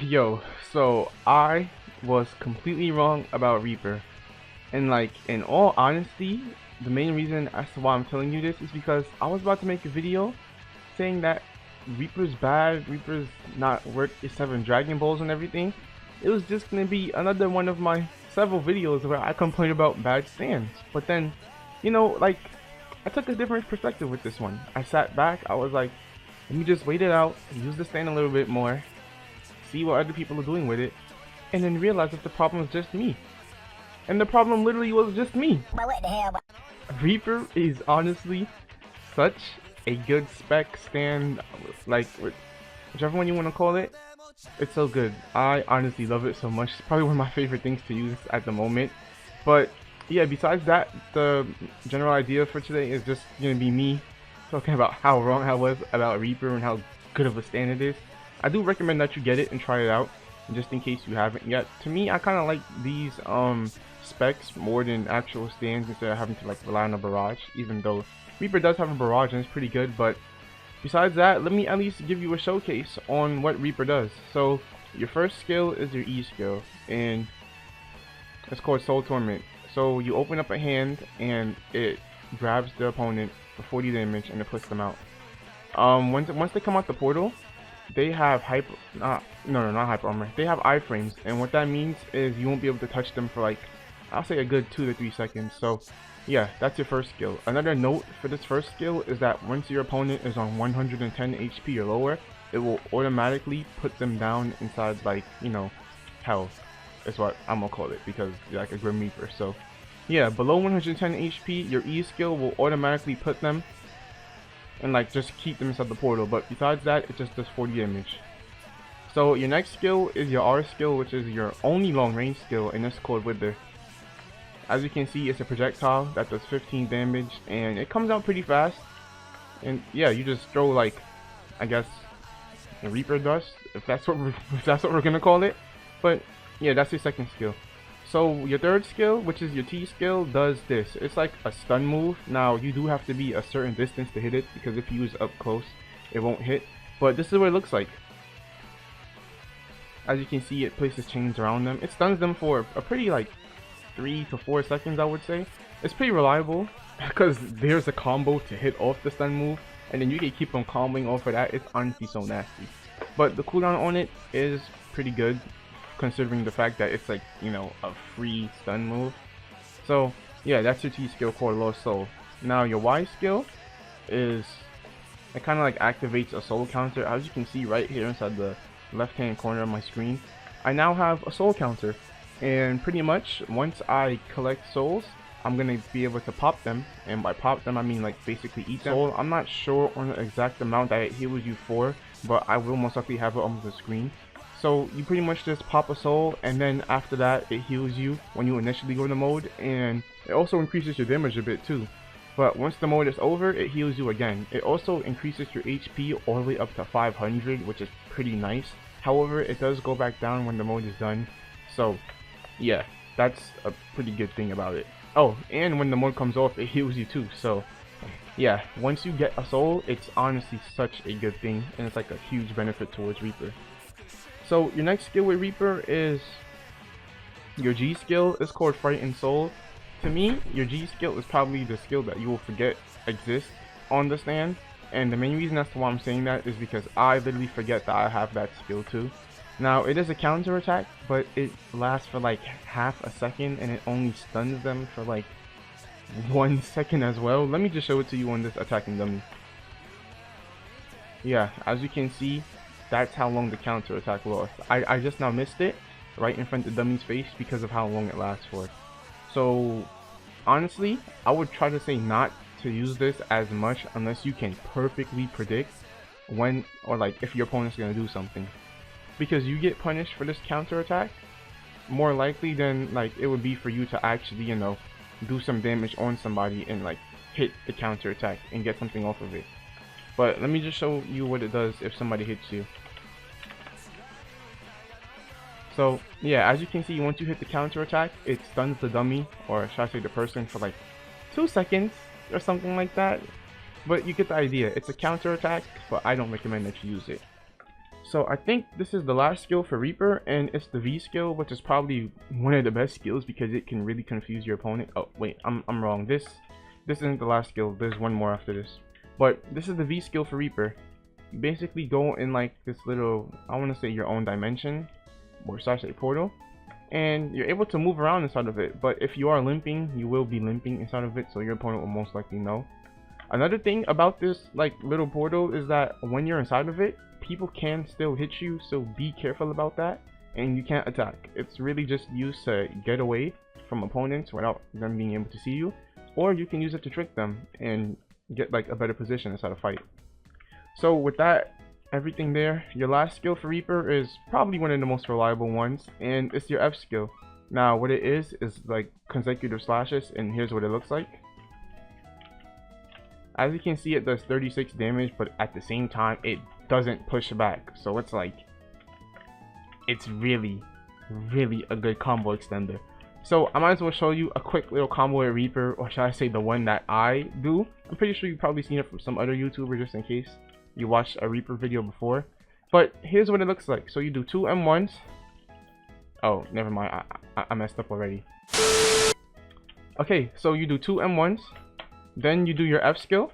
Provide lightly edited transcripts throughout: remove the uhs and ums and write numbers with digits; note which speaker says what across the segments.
Speaker 1: Yo, so I was completely wrong about Reaper. And like, in all honesty, the main reason as to why I'm telling you this is because I was about to make a video saying that Reaper's bad, Reaper's not worth his 7 Dragon Balls and everything. It was just gonna be another one of my several videos where I complain about bad stands. But then, like, I took a different perspective with this one. I sat back, I was like, let me just wait it out, use the stand a little bit more, see what other people are doing with it, and then realize that the problem is just me. And the problem literally was just me.
Speaker 2: But what the hell?
Speaker 1: Reaper is honestly such a good spec stand, like whichever one you want to call it. It's so good. I honestly love it so much. It's probably one of my favorite things to use at the moment. But yeah, besides that, the general idea for today is just gonna be me talking about how wrong I was about Reaper and how good of a stand it is. I do recommend that you get it and try it out, just in case you haven't yet. To me, I kind of like these specs more than actual stands instead of having to like rely on a barrage, even though Reaper does have a barrage and it's pretty good. But besides that, let me at least give you a showcase on what Reaper does. So your first skill is your E skill, and it's called Soul Torment. So you open up a hand and it grabs the opponent for 40 damage and it puts them out. Once they come out the portal, they have not hyper armor. They have iframes, and what that means is you won't be able to touch them for like, I'll say a good 2 to 3 seconds. So yeah, that's your first skill. Another note for this first skill is that once your opponent is on 110 HP or lower, it will automatically put them down inside, like, hell is what I'm gonna call it, because you're like a Grim Reaper. So yeah, below 110 HP, your E skill will automatically put them and like just keep them inside the portal. But besides that, it just does 40 damage. So your next skill is your R skill, which is your only long range skill, and it's called Wither. As you can see, it's a projectile that does 15 damage, and it comes out pretty fast. And yeah, you just throw, like, I guess, a Reaper dust, if that's what we're gonna call it. But yeah, that's your second skill. So your third skill, which is your T skill, does this. It's like a stun move. Now you do have to be a certain distance to hit it, because if you use up close, it won't hit. But this is what it looks like. As you can see, it places chains around them. It stuns them for a pretty, like, 3 to 4 seconds, I would say. It's pretty reliable because there's a combo to hit off the stun move, and then you can keep on comboing off of that. It's honestly so nasty. But the cooldown on it is pretty good, considering the fact that it's like, a free stun move. So yeah, that's your T skill called Lost Soul. Now your Y skill is, it kind of like activates a soul counter. As you can see right here inside the left hand corner of my screen, I now have a soul counter. And pretty much once I collect souls, I'm gonna be able to pop them, and by pop them I mean like basically eat them. So I'm not sure on the exact amount that it heals you for, but I will most likely have it on the screen. So you pretty much just pop a soul, and then after that it heals you when you initially go to mode, and it also increases your damage a bit too. But once the mode is over, it heals you again. It also increases your HP all the way up to 500, which is pretty nice. However, it does go back down when the mode is done. So yeah, that's a pretty good thing about it. Oh, and when the mode comes off, it heals you too. So yeah, once you get a soul, it's honestly such a good thing, and it's like a huge benefit towards Reaper. So your next skill with Reaper is your G skill. It's called Fright and Soul. To me, your G skill is probably the skill that you will forget exists on the stand, and the main reason as to why I'm saying that is because I literally forget that I have that skill too. Now it is a counter attack, but it lasts for like half a second, and it only stuns them for like 1 second as well. Let me just show it to you on this attacking dummy. Yeah, as you can see, that's how long the counter attack lasts. I just now missed it right in front of the dummy's face because of how long it lasts for. So honestly, I would try to say not to use this as much unless you can perfectly predict when, or like if your opponent's gonna do something. Because you get punished for this counter attack more likely than like it would be for you to actually, do some damage on somebody and like hit the counter attack and get something off of it. But let me just show you what it does if somebody hits you. So yeah, as you can see, once you hit the counter attack, it stuns the dummy, or should I say the person, for like 2 seconds or something like that. But you get the idea. It's a counter attack, but I don't recommend that you use it. So I think this is the last skill for Reaper, and it's the V skill, which is probably one of the best skills because it can really confuse your opponent. Oh wait, I'm wrong. This isn't the last skill. There's one more after this. But this is the V skill for Reaper. You basically go in like this little, I want to say your own dimension, or slash a portal, and you're able to move around inside of it. But if you are limping, you will be limping inside of it, so your opponent will most likely know. Another thing about this like little portal is that when you're inside of it, people can still hit you, so be careful about that, and you can't attack. It's really just used to get away from opponents without them being able to see you, or you can use it to trick them and get like a better position inside a fight. So with that, everything there, your last skill for Reaper is probably one of the most reliable ones, and it's your F skill. Now what it is like consecutive slashes, and here's what it looks like. As you can see, it does 36 damage, but at the same time it doesn't push back, so it's like, it's really a good combo extender. So I might as well show you a quick little combo at Reaper, or should I say the one that I do. I'm pretty sure you've probably seen it from some other YouTuber, just in case you watched a Reaper video before. But here's what it looks like. So you do 2 M1s. Oh, never mind, I messed up already. Okay, so you do 2 M1s, then you do your F skill,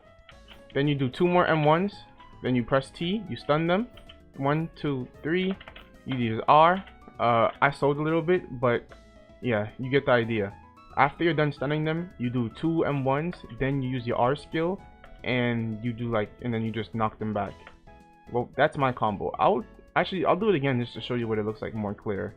Speaker 1: then you do 2 more M1s, then you press T, you stun them, 1, 2, 3, you use R. I sold a little bit, but yeah, you get the idea. After you're done stunning them, you do 2 M1s, then you use your R skill, and you do like, and then you just knock them back. Well, that's my combo. I'll do it again just to show you what it looks like more clear.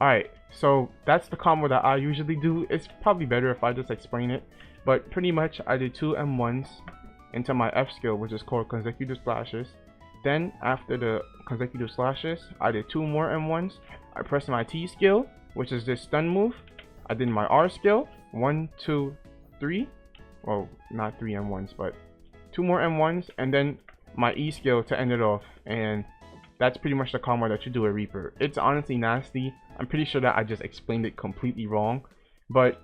Speaker 1: Alright, so that's the combo that I usually do. It's probably better if I just explain it, but pretty much I did 2 M1s into my F skill, which is called consecutive slashes. Then after the consecutive slashes, I did 2 more M1s. I pressed my T skill, which is this stun move. I did my R skill, 1, 2, 3. Well, not 3 M1s, but 2 more M1s, and then my E skill to end it off. And that's pretty much the combo that you do at Reaper. It's honestly nasty. I'm pretty sure that I just explained it completely wrong, but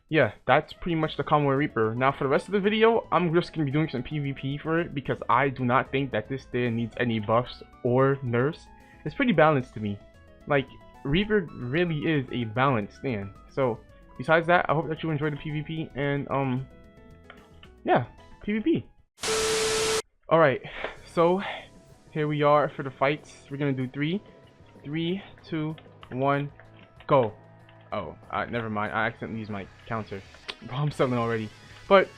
Speaker 1: yeah, that's pretty much the combo at Reaper. Now for the rest of the video, I'm just going to be doing some PvP for it, because I do not think that this stand needs any buffs or nerfs. It's pretty balanced to me. Like, Reaper really is a balanced stand. So besides that, I hope that you enjoyed the PvP, and yeah, PvP. Alright, so here we are for the fights. We're gonna do 3, 2, 1, go. Oh, never mind. I accidentally used my counter. I'm selling already. But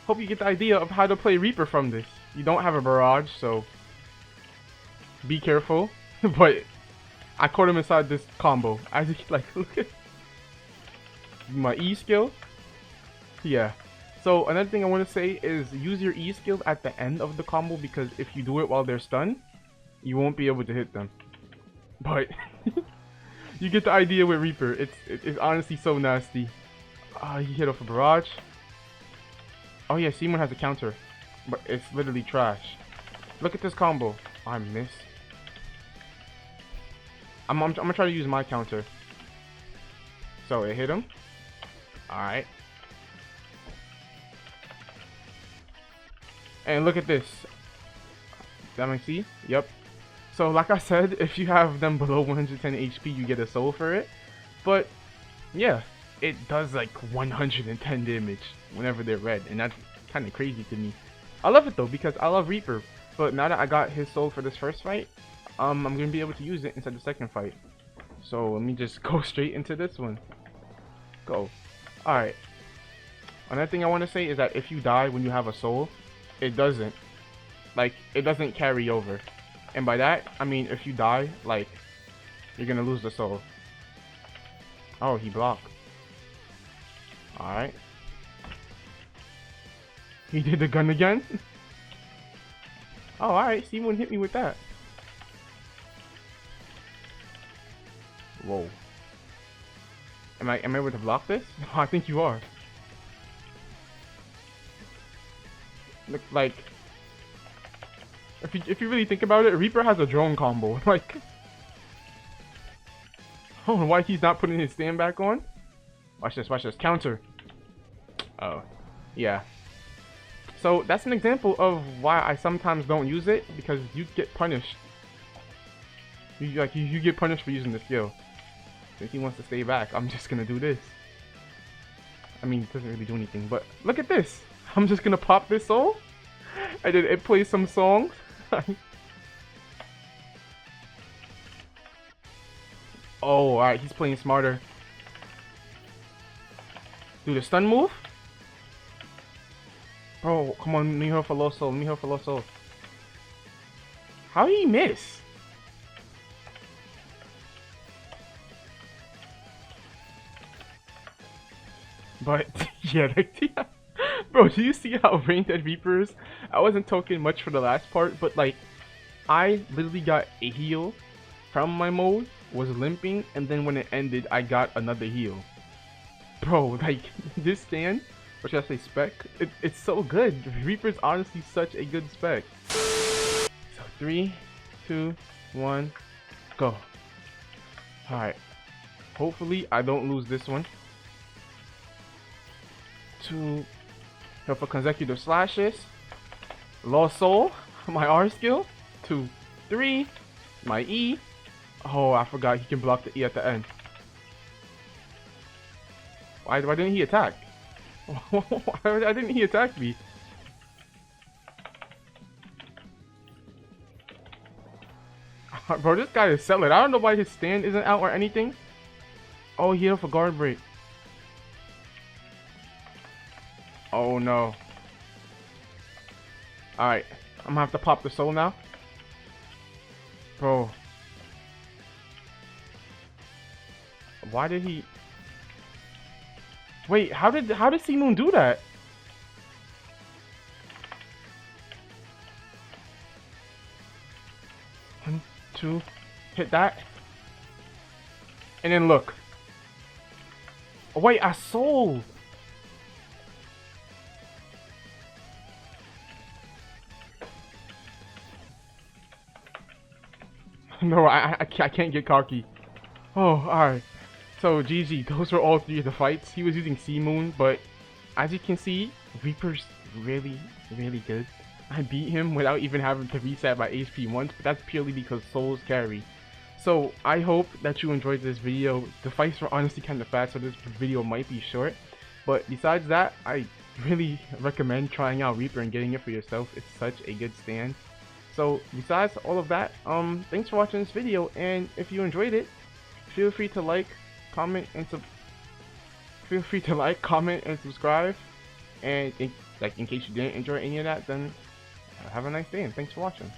Speaker 1: hope you get the idea of how to play Reaper from this. You don't have a barrage, so be careful. But I caught him inside this combo. As you like, look at my E skill. Yeah. So another thing I want to say is use your E skill at the end of the combo, because if you do it while they're stunned, you won't be able to hit them. But you get the idea with Reaper. It's honestly so nasty. He hit off a barrage. Oh yeah, Simon has a counter, but it's literally trash. Look at this combo. I missed. I'm gonna try to use my counter. So it hit him. Alright. And look at this. That makes see? Yep. So like I said, if you have them below 110 HP, you get a soul for it. But yeah, it does like 110 damage whenever they're red, and that's kind of crazy to me. I love it though, because I love Reaper. But now that I got his soul for this first fight, I'm gonna be able to use it inside the second fight. So let me just go straight into this one. Go. Alright. Another thing I want to say is that if you die when you have a soul, it doesn't carry over. And by that, I mean if you die, like, you're gonna lose the soul. Oh, he blocked. Alright. He did the gun again? Oh, alright, Simon hit me with that. Whoa. Am I able to block this? No, I think you are. Look, like, if you really think about it, Reaper has a drone combo. Like, I don't know why he's not putting his stand back on. Watch this, watch this. Counter. Oh, yeah. So that's an example of why I sometimes don't use it, because you get punished. You get punished for using the skill. If he wants to stay back, I'm just gonna do this. I mean, it doesn't really do anything, but look at this. I'm just gonna pop this soul, and then it plays some songs. Oh, alright, he's playing smarter. Do the stun move? Bro, come on, Miho Faloso, Miho Faloso. How did he miss? But, yeah, bro, do you see how Rain Dead Reapers? I wasn't talking much for the last part, but like, I literally got a heal from my mode, was limping, and then when it ended, I got another heal. Bro, like, this stand, or should I say spec, it's so good. Reaper's honestly such a good spec. So 3, 2, 1, go. Alright. Hopefully I don't lose this one. 2, go for consecutive slashes. Lost soul, my R skill. 2, 3, my E. Oh, I forgot he can block the E at the end. Why didn't he attack? Why didn't he attack me? Bro, this guy is selling. I don't know why his stand isn't out or anything. Oh, he hit for guard break. Oh no. Alright, I'm gonna have to pop the soul now. Bro. Why did he... Wait, how did C-Moon do that? One, two, hit that. And then look. Oh, wait, I sold. No, I can't get cocky. Oh, alright. So, GG, those were all 3 of the fights. He was using C-Moon, but as you can see, Reaper's really, really good. I beat him without even having to reset my HP once, but that's purely because souls carry. So, I hope that you enjoyed this video. The fights were honestly kind of fast, so this video might be short. But besides that, I really recommend trying out Reaper and getting it for yourself. It's such a good stand. So, besides all of that, thanks for watching this video, and if you enjoyed it, feel free to like, comment, and subscribe. And in case you didn't enjoy any of that, then have a nice day and thanks for watching.